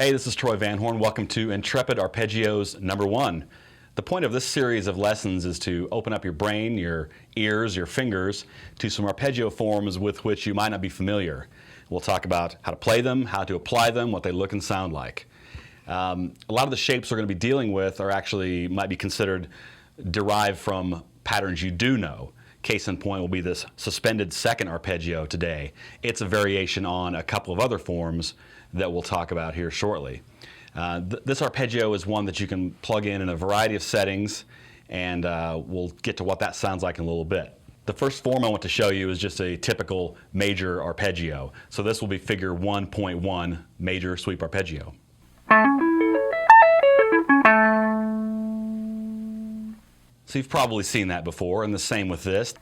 Hey, this is Troy Van Horn. Welcome to Intrepid Arpeggios #1. The point of this series of lessons is to open up your brain, your ears, your fingers to some arpeggio forms with which you might not be familiar. We'll talk about how to play them, how to apply them, what they look and sound like. A lot of the shapes we're going to be dealing with are actually might be considered derived from patterns you do know. Case in point will be this suspended second arpeggio today. It's a variation on a couple of other forms that we'll talk about here shortly. This arpeggio is one that you can plug in a variety of settings, and we'll get to what that sounds like in a little bit. The first form I want to show you is just a typical major arpeggio. So this will be figure 1.1, major sweep arpeggio. So you've probably seen that before, and the same with this.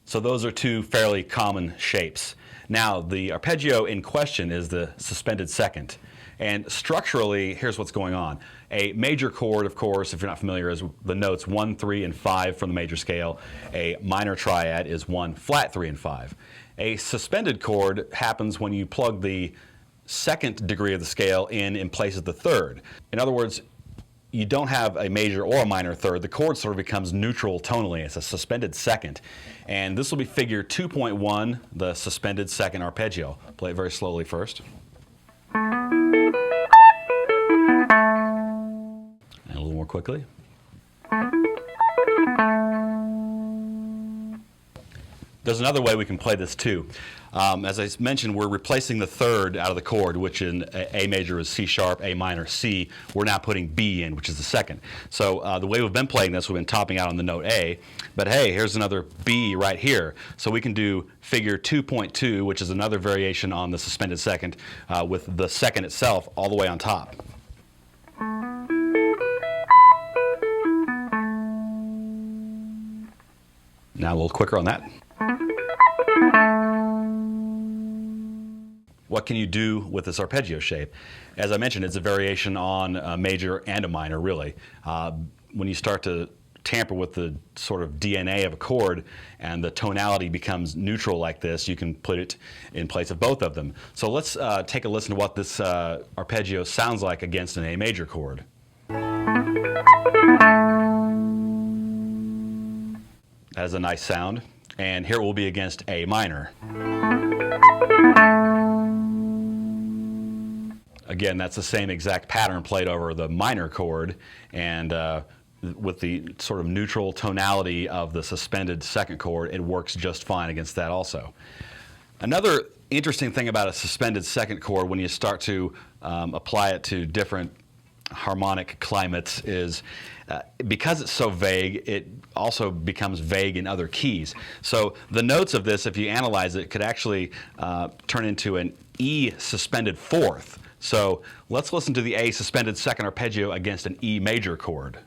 So those are two fairly common shapes. Now, the arpeggio in question is the suspended second. And structurally, here's what's going on. A major chord, of course, if you're not familiar, is the notes 1, 3, and 5 from the major scale. A minor triad is 1 flat 3 and 5. A suspended chord happens when you plug the second degree of the scale in place of the third. In other words, you don't have a major or a minor third. The chord sort of becomes neutral tonally. It's a suspended second. And this will be figure 2.1, the suspended second arpeggio. Play it very slowly first. And a little more quickly. There's another way we can play this too. As I mentioned, we're replacing the third out of the chord, which in A major is C sharp, A minor, C. We're now putting B in, which is the second. So the way we've been playing this, we've been topping out on the note A. But hey, here's another B right here. So we can do figure 2.2, which is another variation on the suspended second, with the second itself all the way on top. Now a little quicker on that. What can you do with this arpeggio shape? As I mentioned, it's a variation on a major and a minor, really. When you start to tamper with the sort of DNA of a chord and the tonality becomes neutral like this, you can put it in place of both of them. So let's take a listen to what this arpeggio sounds like against an A major chord. That is a nice sound. And here it will be against A minor. Again, that's the same exact pattern played over the minor chord, and with the sort of neutral tonality of the suspended second chord, it works just fine against that also. Another interesting thing about a suspended second chord when you start to apply it to different harmonic climates is because it's so vague, it also becomes vague in other keys. So the notes of this, if you analyze it, could actually turn into an E suspended fourth. So let's listen to the A suspended second arpeggio against an E major chord.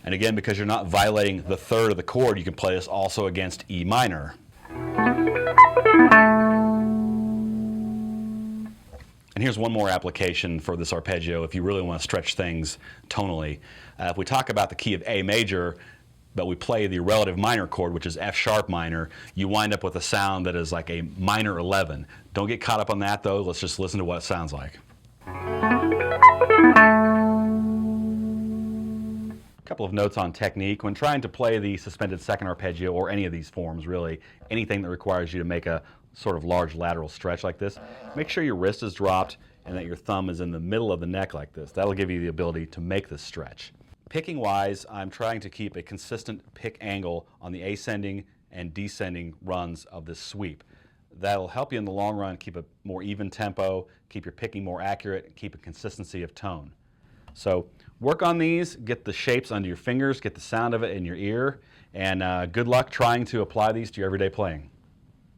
And again, because you're not violating the third of the chord, you can play this also against E minor. And here's one more application for this arpeggio if you really want to stretch things tonally. If we talk about the key of A major, but we play the relative minor chord, which is F sharp minor, you wind up with a sound that is like a minor 11. Don't get caught up on that though, let's just listen to what it sounds like. A couple of notes on technique. When trying to play the suspended second arpeggio, or any of these forms really, anything that requires you to make a sort of large lateral stretch like this, make sure your wrist is dropped and that your thumb is in the middle of the neck like this. That'll give you the ability to make this stretch. Picking wise, I'm trying to keep a consistent pick angle on the ascending and descending runs of this sweep. That'll help you in the long run keep a more even tempo, keep your picking more accurate, and keep a consistency of tone. So work on these, get the shapes under your fingers, get the sound of it in your ear, and good luck trying to apply these to your everyday playing.